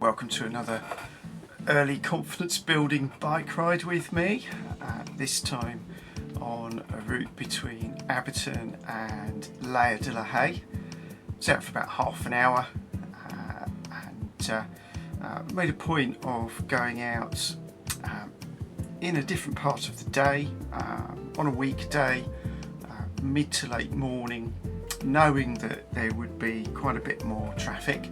Welcome to another early confidence building bike ride with me, this time on a route between Abberton and Haye de la Haye. It's out for about half an hour and made a point of going out in a different part of the day, on a weekday, mid to late morning, knowing that there would be quite a bit more traffic.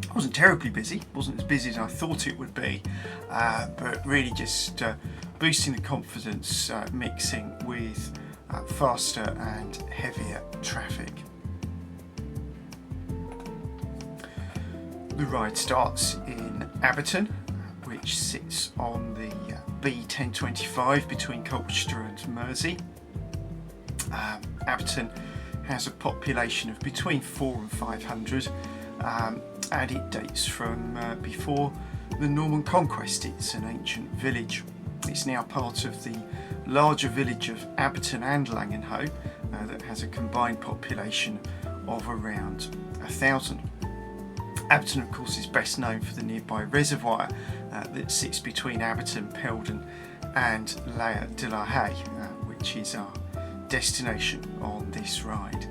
It wasn't terribly busy, wasn't as busy as I thought it would be, but really just boosting the confidence, mixing with faster and heavier traffic. The ride starts in Abberton, which sits on the B1025 between Colchester and Mersey. Abberton has a population of between 400 and 500, and it dates from before the Norman conquest. It's an ancient village. It's now part of the larger village of Abberton and Langenhoe that has a combined population of around 1,000. Abberton, of course, is best known for the nearby reservoir that sits between Abberton, Peldon and Haye de la Haye, which is our destination on this ride.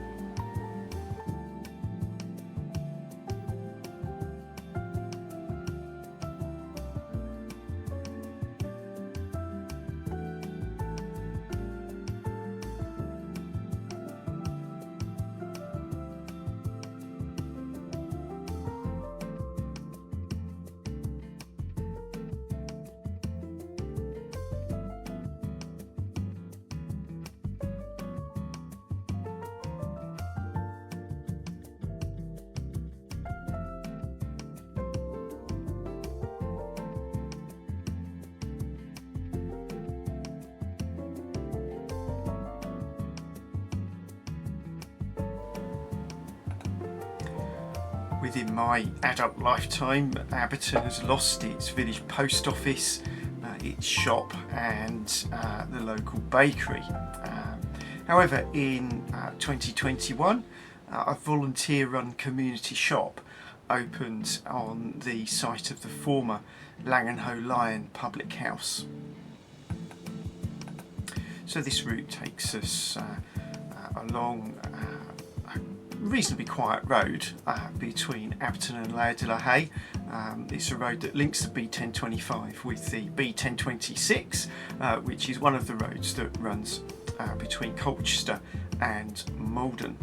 Within my adult lifetime, Abberton has lost its village post office, its shop and the local bakery. However, in 2021, a volunteer-run community shop opened on the site of the former Langenhoe Lion public house. So this route takes us along a reasonably quiet road between Abberton and Haye de la Haye. It's a road that links the B1025 with the B1026, which is one of the roads that runs between Colchester and Malden.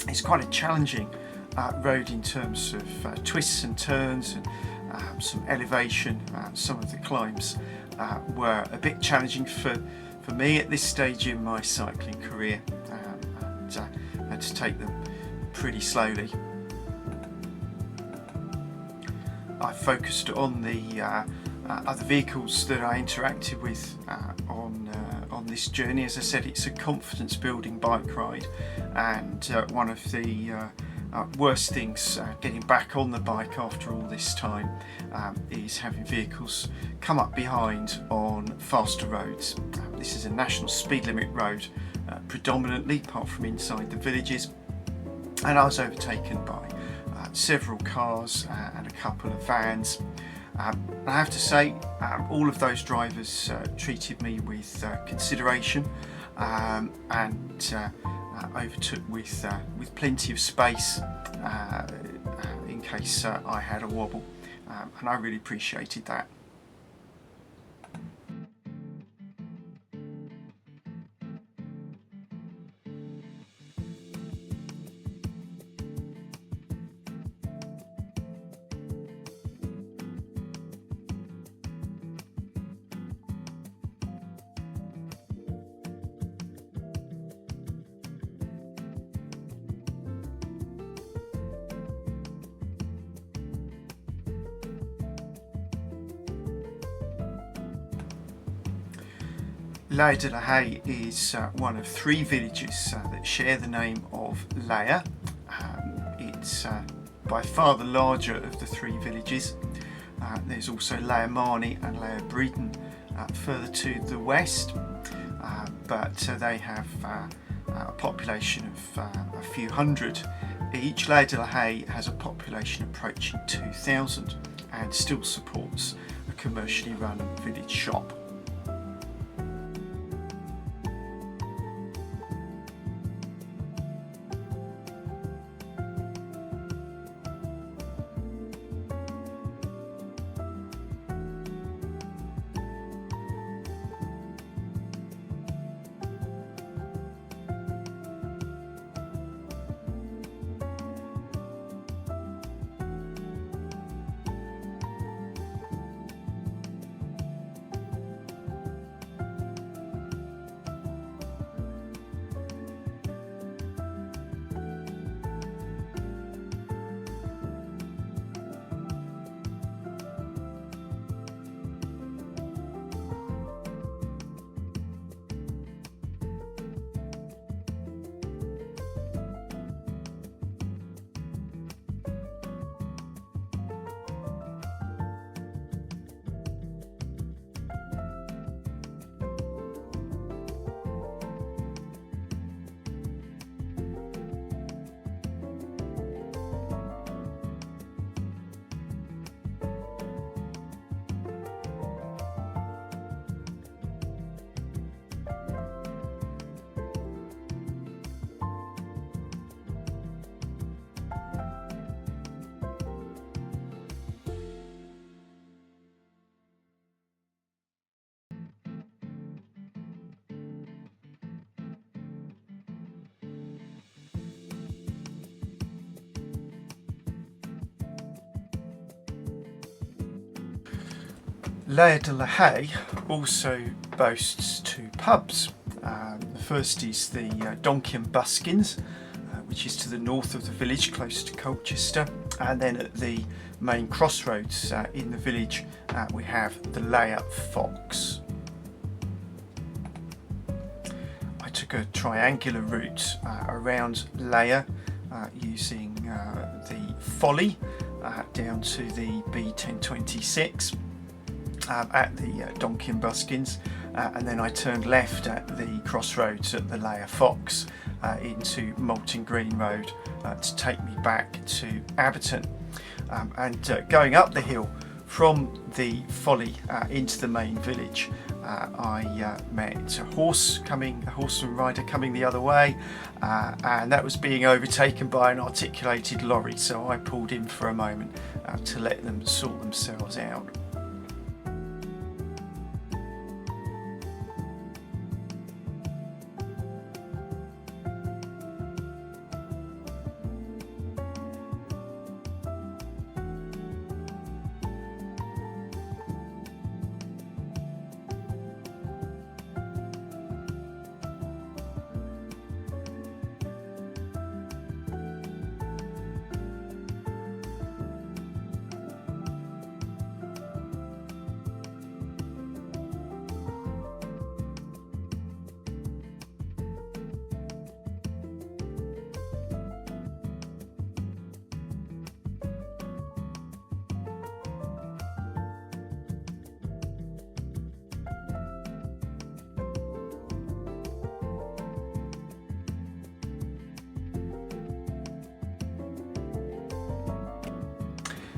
It's quite a challenging road in terms of twists and turns and some elevation. Some of the climbs were a bit challenging for me at this stage in my cycling career, and I had to take them pretty slowly. I focused on the other vehicles that I interacted with on this journey. As I said, it's a confidence building bike ride, and one of the worst things getting back on the bike after all this time is having vehicles come up behind on faster roads. This is a national speed limit road predominantly, apart from inside the villages, and I was overtaken by several cars and a couple of vans. I have to say, all of those drivers treated me with consideration and overtook with plenty of space in case I had a wobble, and I really appreciated that. Laye de la Haye is one of 3 villages that share the name of Laye. It's by far the larger of the 3 villages. There's also Laye Marney and Laye Breeden further to the west, but they have a population of a few hundred each. Laye de la Haye has a population approaching 2,000 and still supports a commercially run village shop. Laye de la Haye also boasts 2 pubs. The first is the Donkey and Buskins, which is to the north of the village, close to Colchester, and then at the main crossroads in the village we have the Laye Fox. I took a triangular route around Laye using the Folly down to the B1026 at the Donkey and Buskins, and then I turned left at the crossroads at the Laye Fox into Malton Green Road to take me back to Abberton. And going up the hill from the Folly into the main village, I met a horse and rider coming the other way, and that was being overtaken by an articulated lorry, so I pulled in for a moment to let them sort themselves out.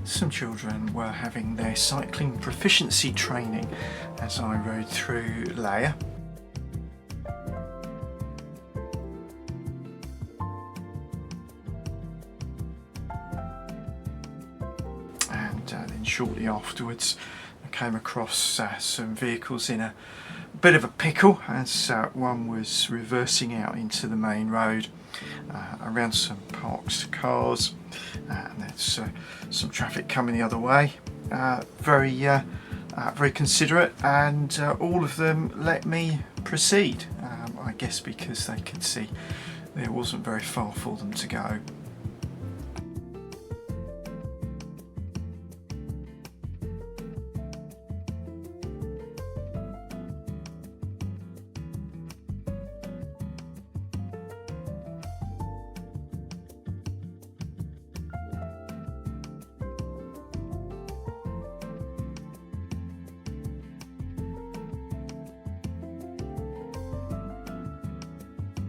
Some children were having their cycling proficiency training as I rode through Laye. And then shortly afterwards I came across some vehicles in a bit of a pickle as one was reversing out into the main road around some parked cars, and there's some traffic coming the other way. Very considerate, and all of them let me proceed, I guess because they could see there wasn't very far for them to go.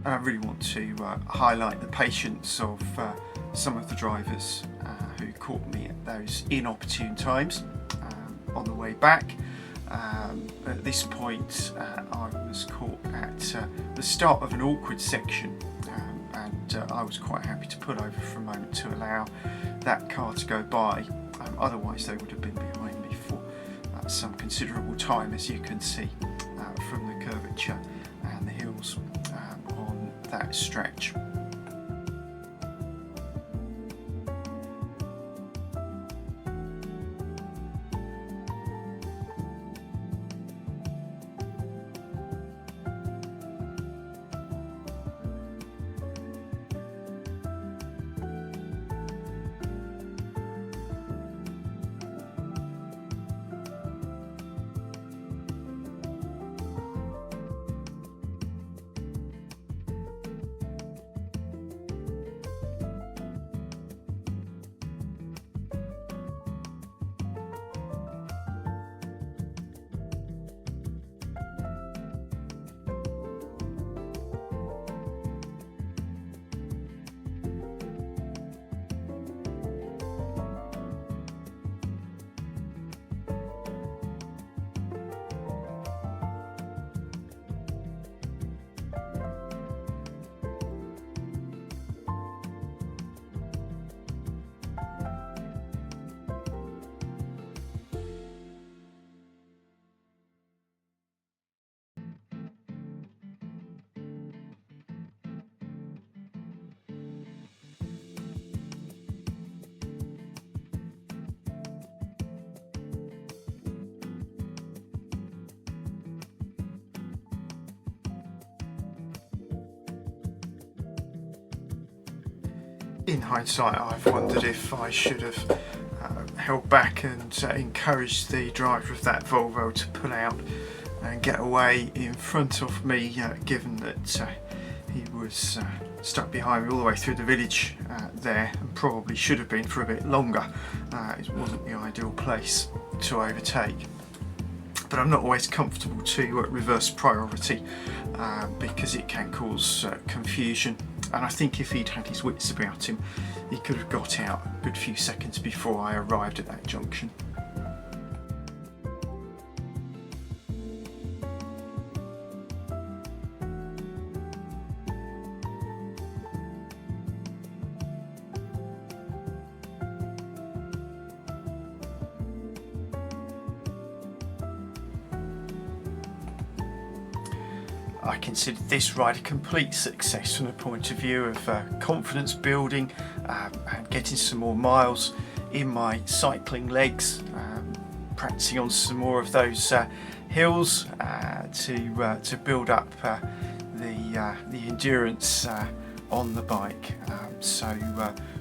and I really want to highlight the patience of some of the drivers who caught me at those inopportune times on the way back. At this point I was caught at the start of an awkward section, and I was quite happy to pull over for a moment to allow that car to go by. Otherwise they would have been behind me for some considerable time, as you can see from the curvature and the hills on that stretch. In hindsight, I've wondered if I should have held back and encouraged the driver of that Volvo to pull out and get away in front of me, given that he was stuck behind me all the way through the village there, and probably should have been for a bit longer. It wasn't the ideal place to overtake. But I'm not always comfortable to reverse priority because it can cause confusion. And I think if he'd had his wits about him, he could have got out a good few seconds before I arrived at that junction. I consider this ride a complete success from the point of view of confidence building and getting some more miles in my cycling legs, practicing on some more of those hills to build up the endurance on the bike. So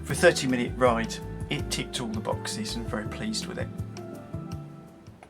for a 30-minute ride, it ticked all the boxes and I'm very pleased with it.